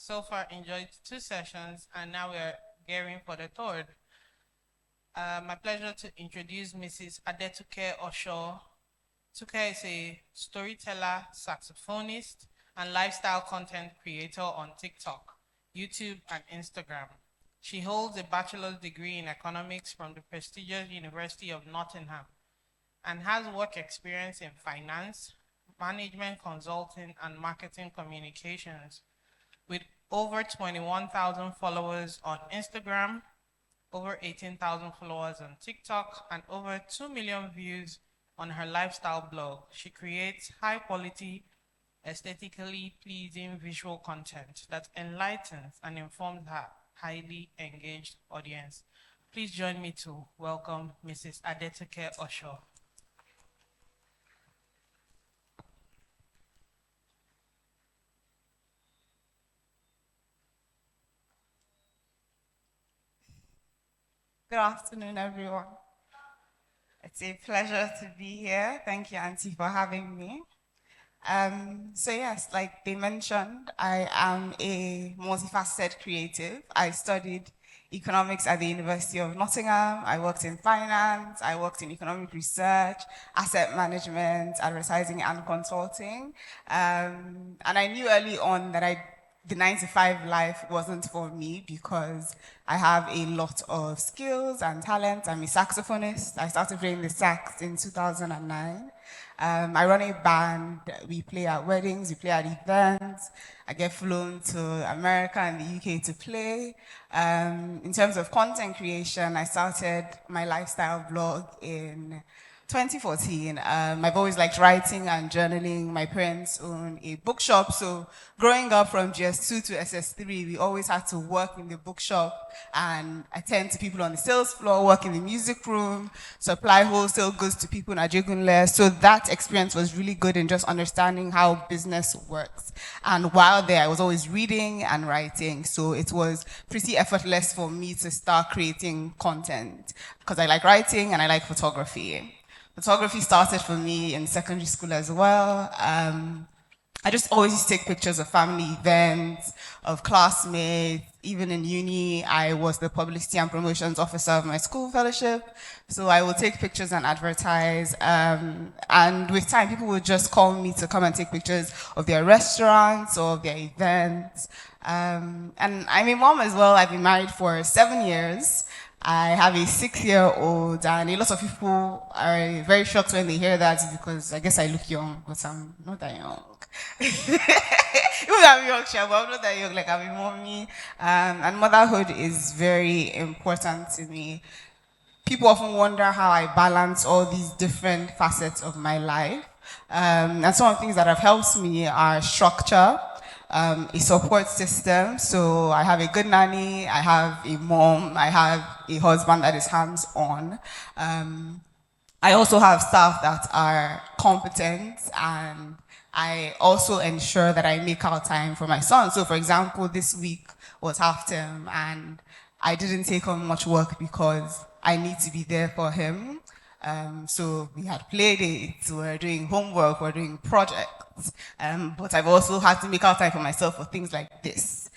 so far enjoyed 2 sessions, and now we're gearing for the third. My pleasure to introduce Mrs. ADETUKE OSO. Tuke is a storyteller, saxophonist, and lifestyle content creator on TikTok, YouTube, and Instagram. She holds a bachelor's degree in economics from the prestigious University of Nottingham and has work experience in finance, management consulting, and marketing communications. With over 21,000 followers on Instagram, over 18,000 followers on TikTok, and over 2 million views on her lifestyle blog. She creates high-quality, aesthetically pleasing visual content that enlightens and informs her highly engaged audience. Please join me to welcome Mrs. ADETUKE OSO. Good afternoon, everyone. It's a pleasure to be here. Thank you, Auntie, for having me. So yes, like they mentioned, I am a multifaceted creative. I studied economics at the University of Nottingham. I worked in finance. I worked in economic research, asset management, advertising, and consulting. And I knew early on that the 9-to-5 life wasn't for me because I have a lot of skills and talent. I'm a saxophonist. I started playing the sax in 2009. I run a band. We play at weddings, we play at events. I get flown to America and the UK to play. In terms of content creation, I started my lifestyle blog in 2014. I've always liked writing and journaling. My parents own a bookshop, so growing up from GS2 to SS3, we always had to work in the bookshop and attend to people on the sales floor, work in the music room, supply wholesale goods to people in Ajegunle. So that experience was really good in just understanding how business works. And while there, I was always reading and writing, so it was pretty effortless for me to start creating content because I like writing and I like photography. Photography started for me in secondary school as well. I just always used to take pictures of family events, of classmates. Even in uni, I was the publicity and promotions officer of my school fellowship. So I would take pictures and advertise. And with time, people would just call me to come and take pictures of their restaurants or of their events. And I'm a mom as well. I've been married for 7 years. I have a 6-year-old, and a lot of people are very shocked when they hear that because I guess I look young, but I'm not that young. Even though I'm young, but I'm not that young, like I'm a mommy. And motherhood is very important to me. People often wonder how I balance all these different facets of my life. And some of the things that have helped me are structure, a support system. So I have a good nanny, I have a mom, I have a husband that is hands-on. I also have staff that are competent, and I also ensure that I make out time for my son. So for example, this week was half term and I didn't take on much work because I need to be there for him. So we had play dates, we're doing homework, we're doing projects, but I've also had to make out time for myself for things like this.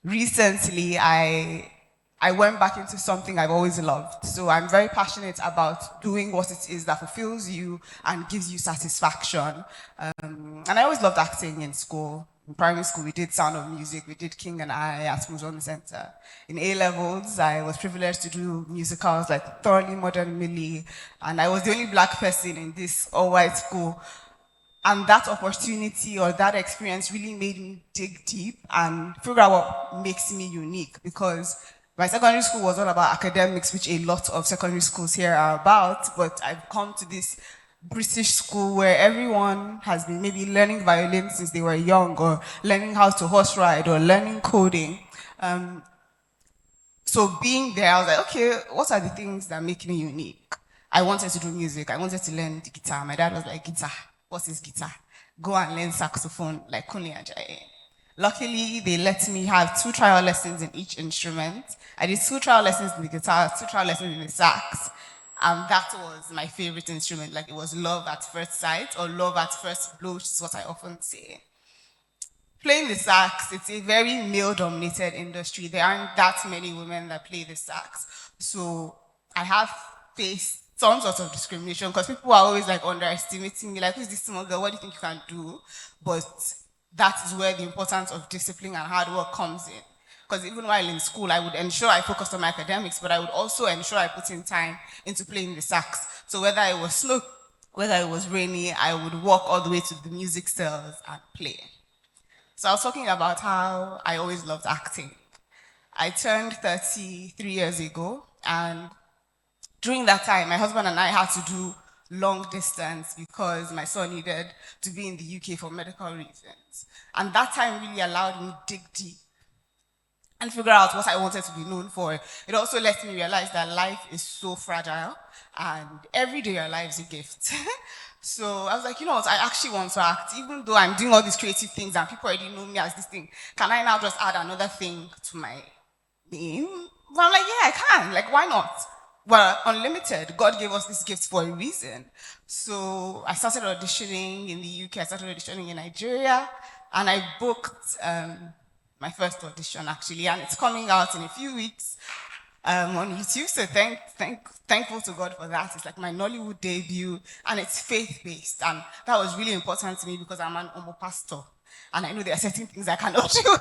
Recently, I went back into something I've always loved. So I'm very passionate about doing what it is that fulfills you and gives you satisfaction. And I always loved acting in school. In primary school, we did Sound of Music, we did King and I at Museum Center. In A-levels, I was privileged to do musicals like Thoroughly Modern Millie, and I was the only black person in this all-white school. And that opportunity or that experience really made me dig deep and figure out what makes me unique, because my secondary school was all about academics, which a lot of secondary schools here are about, but I've come to this British school where everyone has been maybe learning violin since they were young, or learning how to horse ride, or learning coding. So being there, I was like, okay, what are the things that make me unique? I wanted to do music. I wanted to learn the guitar. My dad was like, guitar, what is guitar? Go and learn saxophone like Kunle Ajayi. Luckily, they let me have 2 trial lessons in each instrument. I did 2 trial lessons in the guitar, 2 trial lessons in the sax. And that was my favorite instrument. Like, it was love at first sight, or love at first blow, which is what I often say. playing the sax, it's a very male-dominated industry. There aren't that many women that play the sax. So I have faced some sort of discrimination because people are always like underestimating me, like, who's this small girl? What do you think you can do? But that is where the importance of discipline and hard work comes in. Because even while in school, I would ensure I focused on my academics, but I would also ensure I put in time into playing the sax. So whether it was snow, whether it was rainy, I would walk all the way to the music cells and play. So I was talking about how I always loved acting. I turned 33 years ago, and during that time, my husband and I had to do long distance because my son needed to be in the UK for medical reasons. And that time really allowed me to dig deep and figure out what I wanted to be known for. It also let me realize that life is so fragile and every day your life is a gift. So I was like, you know what, I actually want to act. Even though I'm doing all these creative things and people already know me as this thing, can I now just add another thing to my name? But I'm like, yeah, I can. Like, why not? Well, unlimited. God gave us this gift for a reason. So I started auditioning in the UK, I started auditioning in Nigeria, and I booked my first audition actually, and it's coming out in a few weeks on YouTube. So thankful to God for that. It's like my Nollywood debut, and it's faith-based, and that was really important to me because I'm an Omo pastor, and I know there are certain things I cannot do.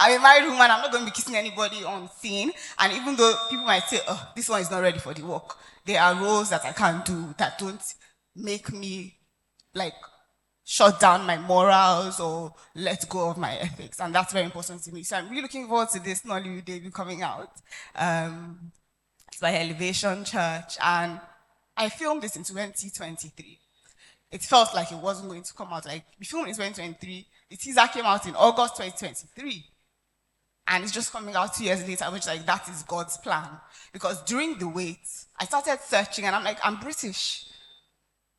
I'm a married woman. I'm not going to be kissing anybody on scene. And even though people might say, "Oh, this one is not ready for the work," there are roles that I can't do that don't make me like shut down my morals or let go of my ethics, and that's very important to me. So I'm really looking forward to this Nollywood debut coming out. It's by Elevation Church, and I filmed this in 2023. It felt like it wasn't going to come out. Like, we filmed in 2023, the teaser came out in August 2023, and it's just coming out 2 years later, which, like, that is God's plan. Because during the wait, I started searching, and I'm like, I'm British.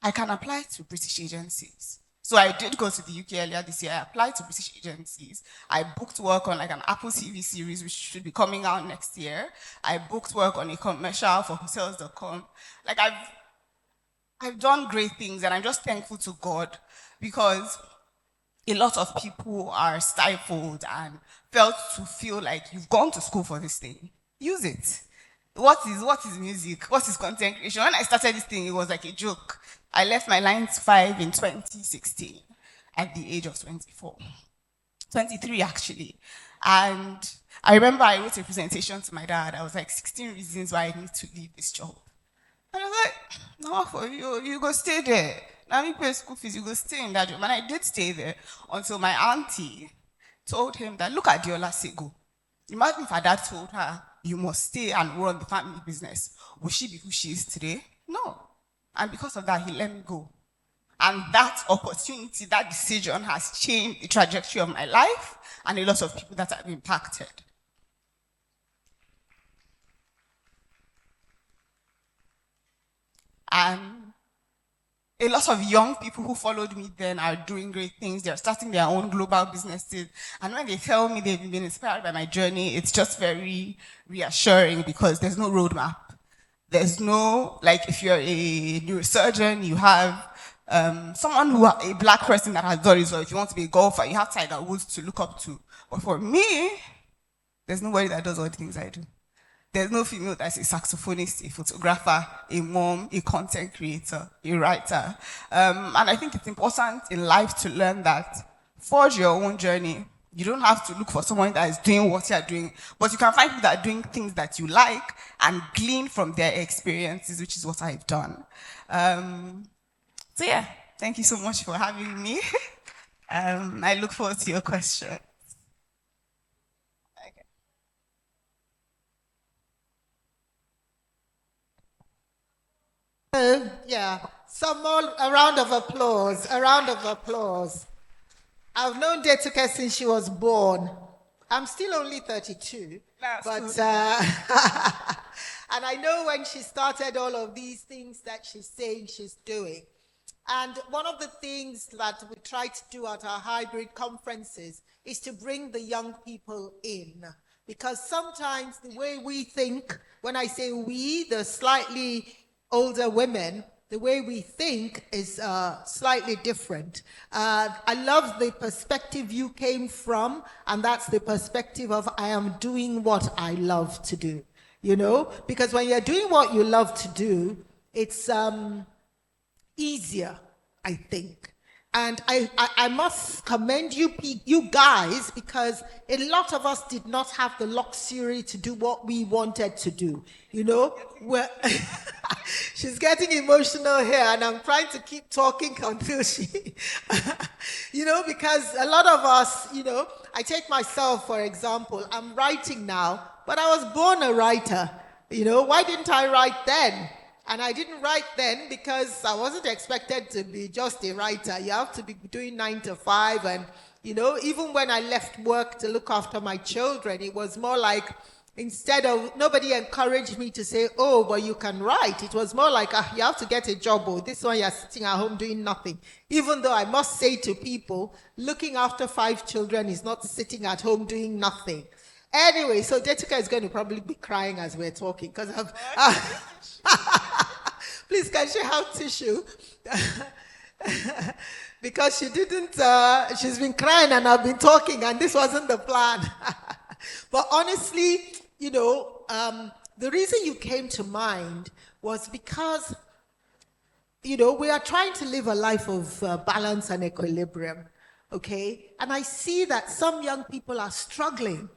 I can apply to British agencies. So I did go to the UK earlier this year. I applied to British agencies. I booked work on like an Apple TV series, which should be coming out next year. I booked work on a commercial for hotels.com. Like, I've done great things, and I'm just thankful to God because a lot of people are stifled and feel like you've gone to school for this thing. Use it. What is music? What is content creation? When I started this thing, it was like a joke. I left my 9 to 5 in 2016 at the age of 24. 23 actually. And I remember I wrote a presentation to my dad. I was like, 16 reasons why I need to leave this job. And I was like, no, for you go stay there. Now me pay school fees, you go stay in that job. And I did stay there until my auntie told him that, look at Diola Sego. Imagine if her dad told her, you must stay and run the family business. Will she be who she is today? No. And because of that, he let me go. And that opportunity, that decision has changed the trajectory of my life and a lot of people that have impacted. And a lot of young people who followed me then are doing great things. They're starting their own global businesses. And when they tell me they've been inspired by my journey, it's just very reassuring because there's no roadmap. There's no, like, if you're a neurosurgeon, you have someone a black person that has done it. So if you want to be a golfer, you have Tiger Woods to look up to. But for me, there's nobody that does all the things I do. There's no female that's a saxophonist, a photographer, a mom, a content creator, a writer. And I think it's important in life to learn that forge your own journey. You don't have to look for someone that is doing what you're doing, but you can find people that are doing things that you like and glean from their experiences, which is what I've done. So yeah, thank you so much for having me. I look forward to your question. Yeah, a round of applause, a round of applause. I've known ADETUKE since she was born. I'm still only 32, but and I know when she started all of these things that she's saying she's doing. And one of the things that we try to do at our hybrid conferences is to bring the young people in. Because sometimes the way we think, when I say we, the slightly older women, the way we think is slightly different. I love the perspective you came from, and that's the perspective of I am doing what I love to do, you know? Because when you're doing what you love to do, it's easier, I think. And I must commend you guys, because a lot of us did not have the luxury to do what we wanted to do. You know, she's getting emotional here, and I'm trying to keep talking until she, you know, because a lot of us, you know, I take myself, for example, I'm writing now, but I was born a writer. You know, why didn't I write then? And I didn't write then because I wasn't expected to be just a writer. You have to be doing 9 to 5. And, you know, even when I left work to look after my children, it was more like, instead of, nobody encouraged me to say, oh, but you can write. It was more like, you have to get a job. Oh, this one you're sitting at home doing nothing. Even though I must say to people, looking after 5 children is not sitting at home doing nothing. Anyway, so ADETUKE is going to probably be crying as we're talking, because please, can she have tissue? Because she didn't, she's been crying and I've been talking, and this wasn't the plan. But honestly, you know, the reason you came to mind was because, you know, we are trying to live a life of balance and equilibrium, okay? And I see that some young people are struggling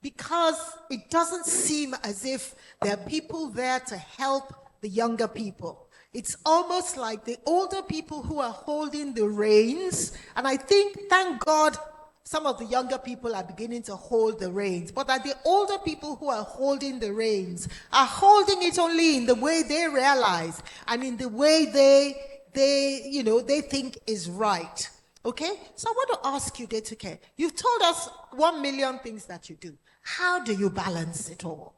because it doesn't seem as if there are people there to help the younger people. It's almost like the older people who are holding the reins, and I think, thank God, some of the younger people are beginning to hold the reins, but that the older people who are holding the reins are holding it only in the way they realize and in the way they you know, they think is right. Okay? So I want to ask you, ADETUKE, you've told us 1 million things that you do. How do you balance it all?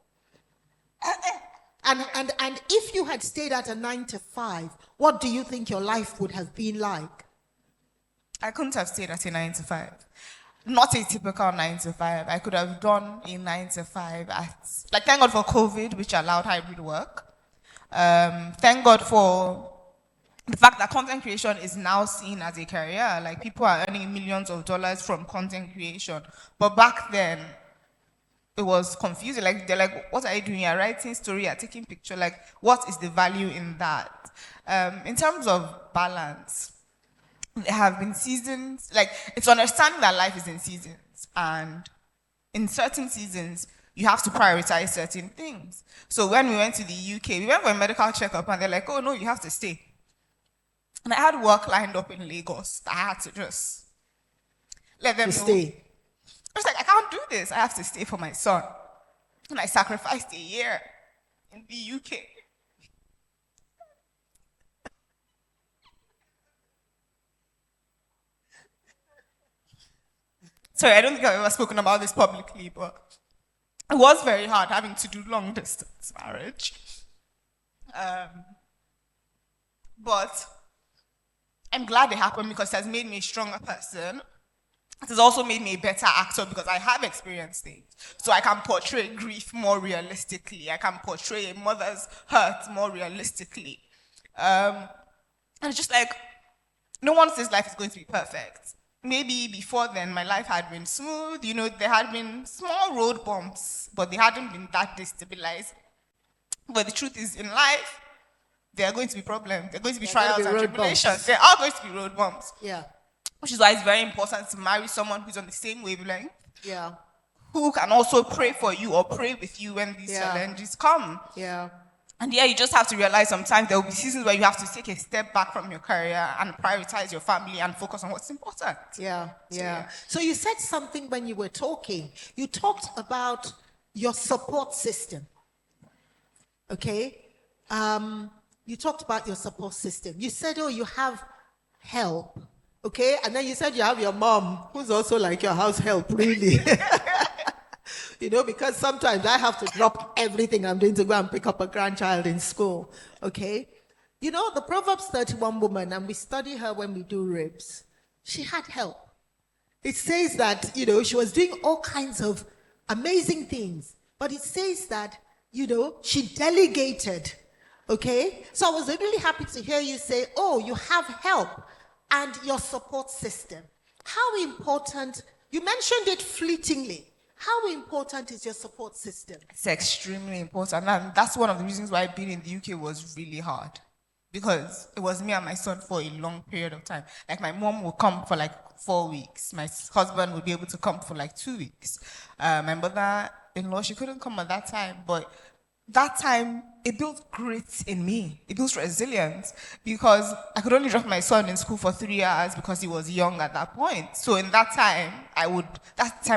And if you had stayed at a 9 to 5, what do you think your life would have been like? I couldn't have stayed at a 9 to 5. Not a typical 9 to 5. I could have done a 9 to 5 at, like, thank God for COVID, which allowed hybrid work. Thank God for the fact that content creation is now seen as a career. Like, people are earning millions of dollars from content creation. But back then, it was confusing. Like, they're like, what are you doing? You're writing story, you're taking picture. Like, what is the value in that? In terms of balance, there have been seasons, like, it's understanding that life is in seasons. And in certain seasons, you have to prioritize certain things. So when we went to the UK, we went for a medical checkup, and they're like, oh, no, you have to stay. And I had work lined up in Lagos. I had to just let them know. Stay. I was like, I can't do this. I have to stay for my son. And I sacrificed a year in the UK. Sorry, I don't think I've ever spoken about this publicly, but it was very hard having to do long distance marriage. But I'm glad it happened because it has made me a stronger person. It has also made me a better actor because I have experienced things. So I can portray grief more realistically. I can portray a mother's hurt more realistically. And it's just like, no one says life is going to be perfect. Maybe before then, my life had been smooth. You know, there had been small road bumps, but they hadn't been that destabilized. But the truth is, in life, there are going to be problems. There are going to be trials and tribulations. There are going to be road bumps. Yeah. Which is why it's very important to marry someone who's on the same wavelength. Yeah. Who can also pray for you or pray with you when these challenges come. Yeah. And yeah, you just have to realize sometimes there will be seasons where you have to take a step back from your career and prioritize your family and focus on what's important. Yeah, yeah. So you said something when you were talking. You talked about your support system. Okay? You talked about your support system. You said, oh, you have help. Okay? And then you said you have your mom, who's also like your house help, really. You know, because sometimes I have to drop everything I'm doing to go and pick up a grandchild in school. Okay? You know, the Proverbs 31 woman, and we study her when we do RIBS, she had help. It says that, you know, she was doing all kinds of amazing things. But it says that, you know, she delegated Okay? So I was really happy to hear you say, oh, you have help and your support system. How important, you mentioned it fleetingly. How important is your support system? It's extremely important, and that's one of the reasons why being in the UK was really hard, because it was me and my son for a long period of time. Like, my mom would come for like 4 weeks. My husband would be able to come for like 2 weeks. My mother-in-law, she couldn't come at that time, but that time, it built grit in me. It built resilience, because I could only drop my son in school for 3 hours because he was young at that point. So in that time, I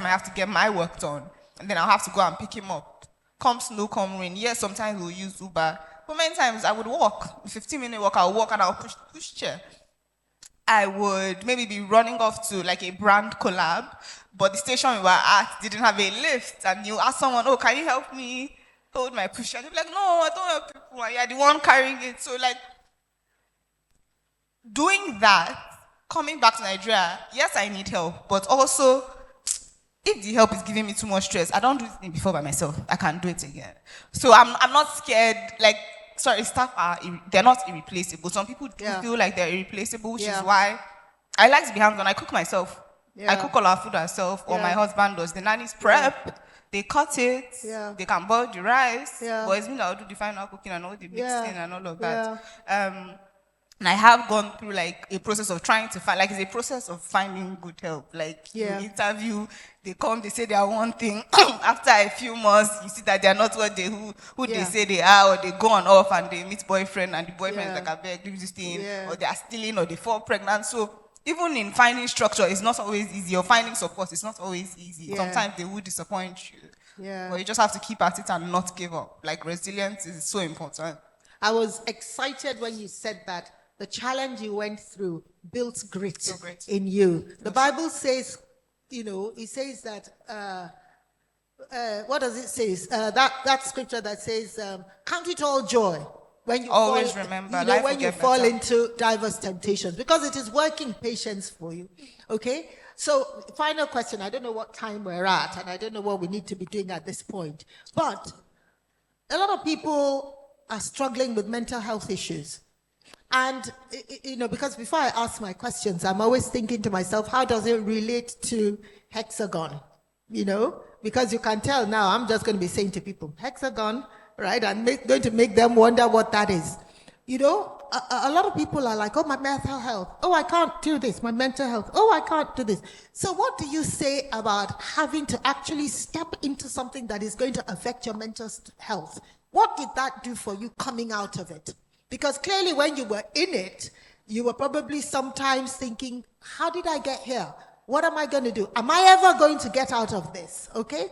have to get my work done, and then I'll have to go and pick him up. Come snow, come rain. Yes, sometimes we'll use Uber, but many times I would walk. 15-minute walk, I'll walk and I'll push chair. I would maybe be running off to like a brand collab, but the station we were at didn't have a lift, and you ask someone, oh, can you help me hold my pusher? They'd be like, no, I don't help people, and you're the one carrying it. So like, doing that, coming back to Nigeria, yes, I need help, but also, if the help is giving me too much stress, I don't do it before by myself. I can do it again. So I'm not scared. Like, sorry, staff they're not irreplaceable. Some people do feel like they're irreplaceable, which is why I like to be hands-on. I cook myself. I cook all our food ourselves, or my husband does. The nannies prep, they cut it, they can boil the rice, but it's me that will do the final cooking and all the mixing and all of that. And I have gone through like a process of trying to find, like, it's a process of finding good help. Like, you interview, they come, they say they are one thing. After a few months, you see that they are not what who they say they are, or they go on off and they meet boyfriend, and the boyfriend is like, I beg, do this thing, or they are stealing, or they fall pregnant. So even in finding structure, it's not always easy, or finding support, it's not always easy. Sometimes they will disappoint you. But you just have to keep at it and not give up. Like, resilience is so important. I was excited when you said that. The challenge you went through built grit in you. The Bible says, you know, it says that, what does it say? That scripture that says, count it all joy when you always remember, you know, when you fall into diverse temptations, because it is working patience for you. Okay? So, final question. I don't know what time we're at, and I don't know what we need to be doing at this point. But a lot of people are struggling with mental health issues. And, you know, because before I ask my questions, I'm always thinking to myself, how does it relate to Hexagon? You know, because you can tell now, I'm just going to be saying to people, Hexagon, right? I'm going to make them wonder what that is. You know, a lot of people are like, oh, my mental health. Oh, I can't do this. My mental health. Oh, I can't do this. So what do you say about having to actually step into something that is going to affect your mental health? What did that do for you coming out of it? Because clearly when you were in it, you were probably sometimes thinking, how did I get here? What am I going to do? Am I ever going to get out of this? Okay?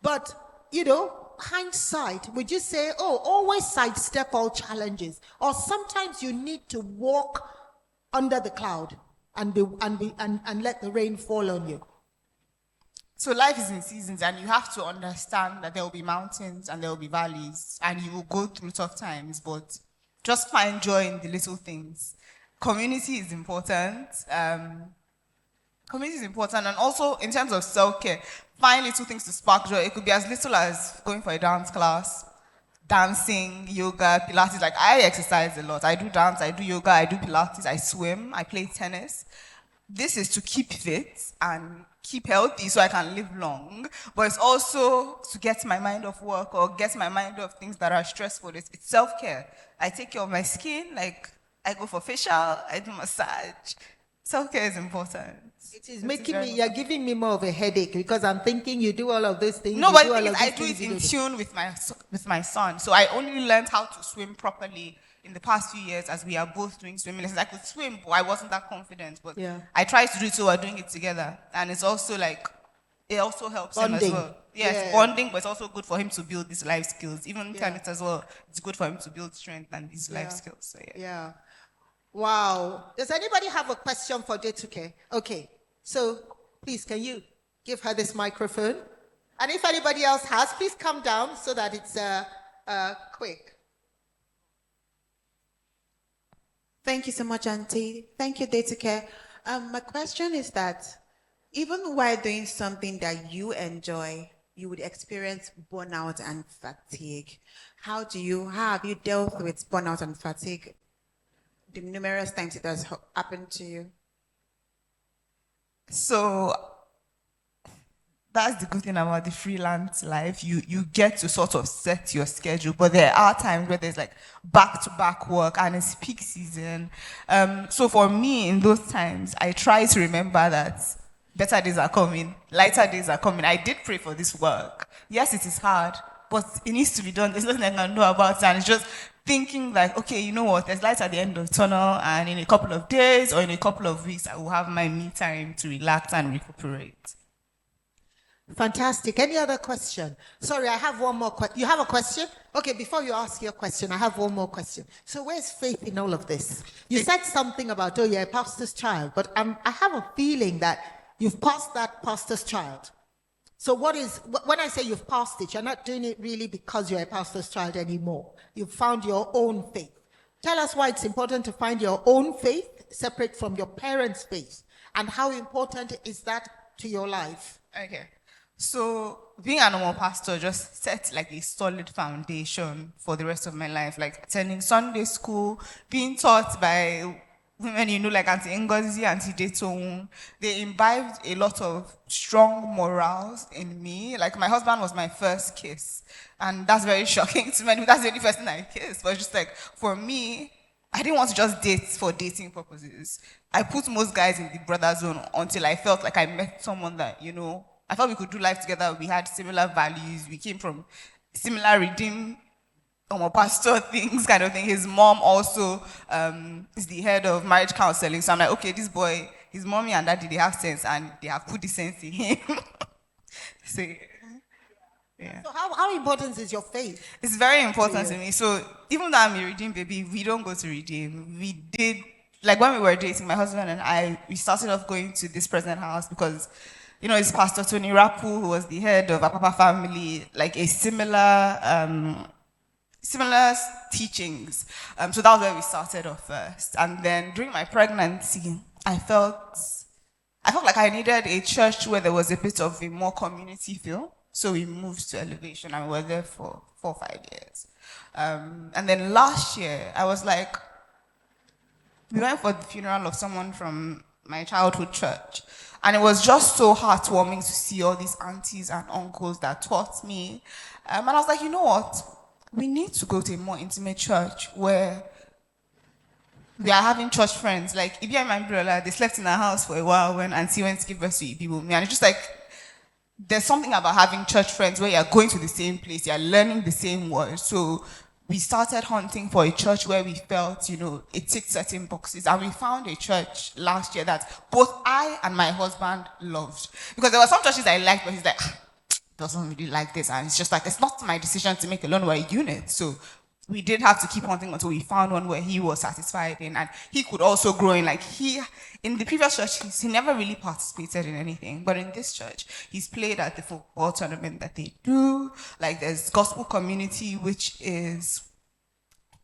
But, you know, hindsight, would you say, oh, always sidestep all challenges? Or sometimes you need to walk under the cloud and let the rain fall on you? So life is in seasons, and you have to understand that there will be mountains and there will be valleys, and you will go through tough times, but just find joy in the little things. Community is important. Community is important, and also in terms of self-care, find little things to spark joy. It could be as little as going for a dance class, dancing, yoga, Pilates. Like, I exercise a lot. I do dance, I do yoga, I do Pilates, I swim, I play tennis. This is to keep fit and keep healthy so I can live long, but it's also to get my mind off work or get my mind off things that are stressful. It's self-care. I take care of my skin, like I go for facial, I do massage. Self-care is important. It is making me, you're giving me more of a headache because I'm thinking you do all of those things. No, but the thing is, I do it in tune with my son. So I only learned how to swim properly in the past few years as we are both doing swimming lessons. I could swim, but I wasn't that confident. But I tried to do it, so we're doing it together. And it's also like, it also helps bonding. Him as well. Yes, bonding, but it's also good for him to build these life skills. Even tennis as well, it's good for him to build strength and these life skills. So Wow. Does anybody have a question for ADETUKE? Okay. So please, can you give her this microphone? And if anybody else has, please come down so that it's quick. Thank you so much, Auntie. Thank you, ADETUKE. My question is that even while doing something that you enjoy, you would experience burnout and fatigue. How have you dealt with burnout and fatigue the numerous times it has happened to you? So that's the good thing about the freelance life. You get to sort of set your schedule, but there are times where there's like back-to-back work and it's peak season. So for me, in those times, I try to remember that better days are coming, lighter days are coming. I did pray for this work. Yes, it is hard, but it needs to be done. There's nothing I can do about it. And it's just thinking like, okay, you know what, there's light at the end of the tunnel, and in a couple of days or in a couple of weeks, I will have my me time to relax and recuperate. Fantastic. Any other question? Sorry, I have one more question. You have a question? Okay, before you ask your question, I have one more question. So where's faith in all of this? You said something about, oh, you're a pastor's child, but I have a feeling that you've passed that pastor's child. So when I say you've passed it, you're not doing it really because you're a pastor's child anymore. You've found your own faith. Tell us why it's important to find your own faith separate from your parents' faith, and how important is that to your life? Okay. So being a normal pastor just set like a solid foundation for the rest of my life, like attending Sunday school, being taught by women, you know, like Auntie Ngozi, Auntie Detong. They imbibed a lot of strong morals in me. Like my husband was my first kiss, and that's very shocking to many. That's the only person I kissed. But just like for me, I didn't want to just date for dating purposes. I put most guys in the brother zone until I felt like I met someone that, you know, I thought we could do life together. We had similar values. We came from similar redeem pastor things kind of thing. His mom also is the head of marriage counseling. So I'm like, okay, this boy, his mommy and daddy, they have sense, and they have put the sense in him. So, yeah. So how important is your faith? It's very important to me. So even though I'm a redeem baby, we don't go to redeem. We did, like when we were dating, my husband and we started off going to this present house because, you know, it's Pastor Tony Rapu, who was the head of Apapa family, like a similar teachings. So that was where we started off first. And then during my pregnancy, I felt like I needed a church where there was a bit of a more community feel. So we moved to Elevation, and we were there for 4 or 5 years. And then last year, I was like, we went for the funeral of someone from my childhood church. And it was just so heartwarming to see all these aunties and uncles that taught me. And I was like, you know what? We need to go to a more intimate church where we are having church friends. Like, Ibia and Ambrola, they slept in our house for a while when Auntie went to give birth to Ibibu. And it's just like, there's something about having church friends where you're going to the same place, you're learning the same words. So we started hunting for a church where we felt, you know, it ticked certain boxes. And we found a church last year that both I and my husband loved. Because there were some churches I liked, but he's like, doesn't really like this. And it's just like, it's not my decision to make alone, we're a unit. So we did have to keep hunting until we found one where he was satisfied in, and he could also grow in. Like in the previous church, he never really participated in anything. But in this church, he's played at the football tournament that they do. Like there's gospel community, which is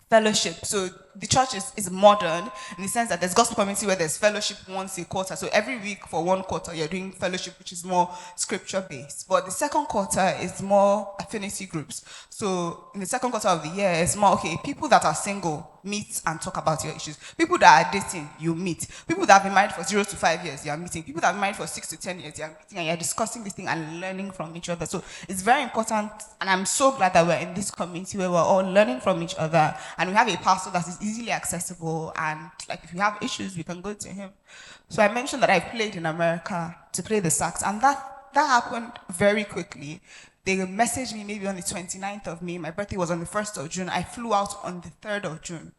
fellowship. So the church is modern in the sense that there's gospel community where there's fellowship once a quarter. So every week for 1 quarter, you're doing fellowship, which is more scripture-based. But the second quarter is more affinity groups. So in the second quarter of the year, it's more, okay, people that are single, meet and talk about your issues. People that are dating, you meet. People that have been married for 0 to 5 years, you are meeting. People that have been married for 6 to 10 years, you are meeting, and you're discussing this thing and learning from each other. So it's very important, and I'm so glad that we're in this community where we're all learning from each other, and we have a pastor that is easily accessible, and like if you have issues, we can go to him. So I mentioned that I played in America to play the sax, and that happened very quickly. They messaged me maybe on the 29th of May. My birthday was on the 1st of June. I flew out on the 3rd of June.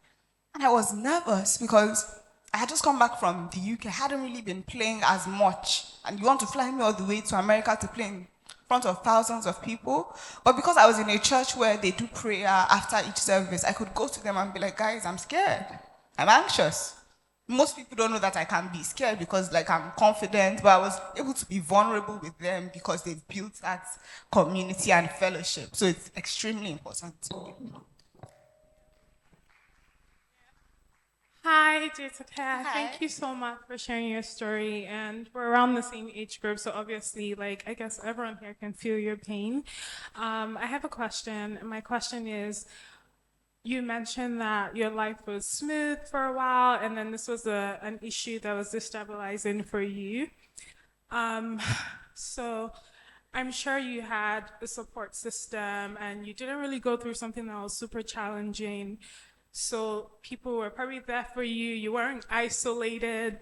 And I was nervous because I had just come back from the UK. I hadn't really been playing as much. And you want to fly me all the way to America to play in front of thousands of people. But because I was in a church where they do prayer after each service, I could go to them and be like, guys, I'm scared. I'm anxious. Most people don't know that I can be scared because like I'm confident, but I was able to be vulnerable with them because they've built that community and fellowship. So it's extremely important to me. Hi, Jessica. Thank you so much for sharing your story. And we're around the same age group, so obviously, like, I guess everyone here can feel your pain. I have a question. And my question is, you mentioned that your life was smooth for a while, and then this was an issue that was destabilizing for you. So I'm sure you had a support system, and you didn't really go through something that was super challenging. So people were probably there for you. You weren't isolated,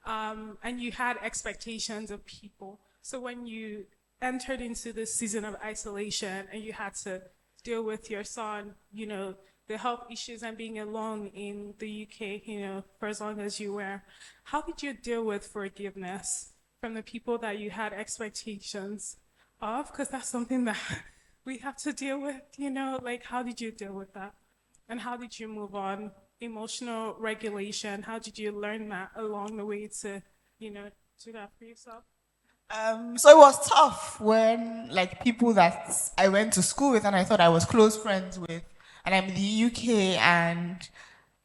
and you had expectations of people. So when you entered into this season of isolation and you had to deal with your son, you know, the health issues and being alone in the UK, you know, for as long as you were, how did you deal with forgiveness from the people that you had expectations of? Because that's something that we have to deal with, you know, like, how did you deal with that? And how did you move on? Emotional regulation, how did you learn that along the way to, you know, do that for yourself? So it was tough when, like, people that I went to school with and I thought I was close friends with, and I'm in the UK, and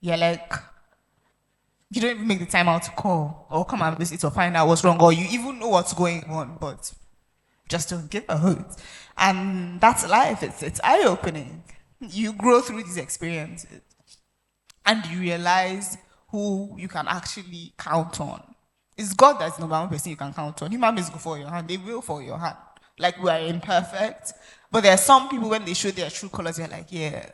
you're like, you don't even make the time out to call or come and visit or find out what's wrong, or you even know what's going on, but just don't give a hoot. And that's life. It's eye-opening. You grow through these experiences, and you realize who you can actually count on. It's God that's the number one person you can count on. Human beings go for your hand. They will for your hand. Like, we are imperfect. But there are some people, when they show their true colors, they're like, yeah,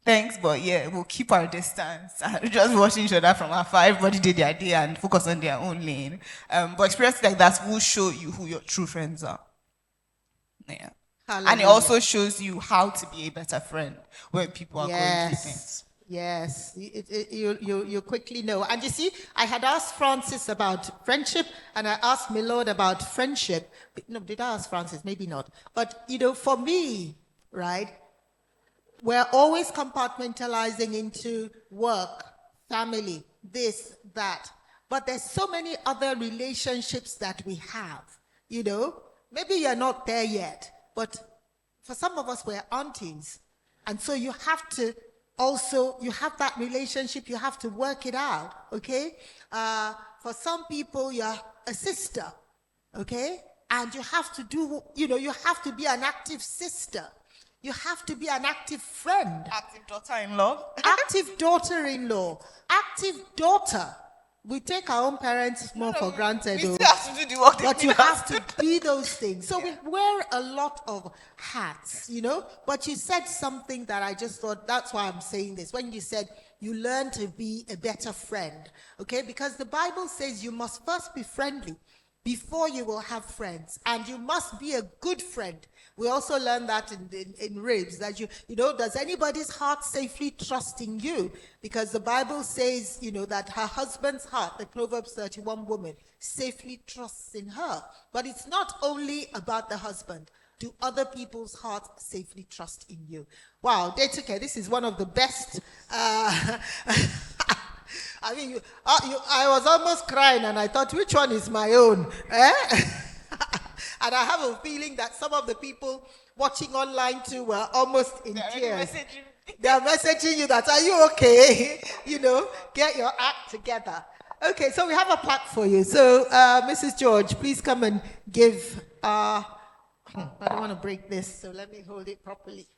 thanks, but yeah, we'll keep our distance. Just watching each other from afar. Everybody did their day and focus on their own lane. But experiences like that will show you who your true friends are. Yeah. Hallelujah. And it also shows you how to be a better friend when people are going through things. Yes, you quickly know. And you see, I had asked Francis about friendship, and I asked Milord about friendship. No, did I ask Francis? Maybe not. But, you know, for me, right, we're always compartmentalizing into work, family, this, that. But there's so many other relationships that we have, you know. Maybe you're not there yet, but for some of us, we're aunties. And so you have to also, you have that relationship, you have to work it out, okay? For some people, you're a sister, okay? And you have to do, you know, you have to be an active sister. You have to be an active friend. Active daughter-in-law. Active daughter-in-law. Active daughter. We take our own parents more for granted. We still have to do the work. But you have to be those things. So we wear a lot of hats, you know. But you said something that I just thought, that's why I'm saying this. When you said you learn to be a better friend, okay? Because the Bible says you must first be friendly before you will have friends. And you must be a good friend. We also learned that in RIBS, that you know, does anybody's heart safely trust in you? Because the Bible says, you know, that her husband's heart, the Proverbs 31 woman, safely trusts in her. But it's not only about the husband. Do other people's hearts safely trust in you? Wow, ADETUKE, this is one of the best. I mean, I was almost crying, and I thought, which one is my own? Eh? And I have a feeling that some of the people watching online too were almost in tears. They are messaging you that, are you okay? You know, get your act together. Okay, so we have a plaque for you. So, Mrs. George, please come and give, I don't want to break this, so let me hold it properly.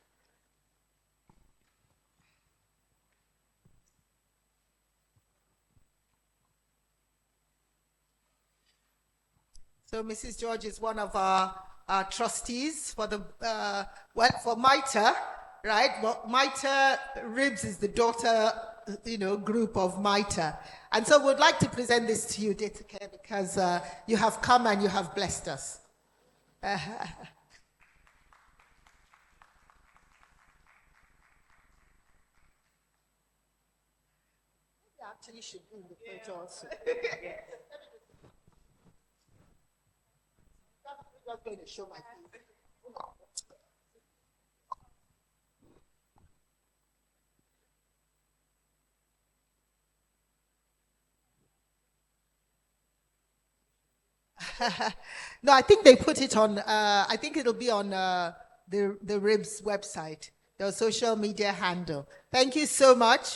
So Mrs. George is one of our trustees for the for MITRE, right? Well, MITRE RIBS is the daughter, you know, group of MITRE, and so we'd like to present this to you, ADETUKE, because you have come and you have blessed us. Actually, should be in the photo also. I'm not going to show my face. No, I think they put it on, I think it'll be on the RIBS website, their social media handle. Thank you so much.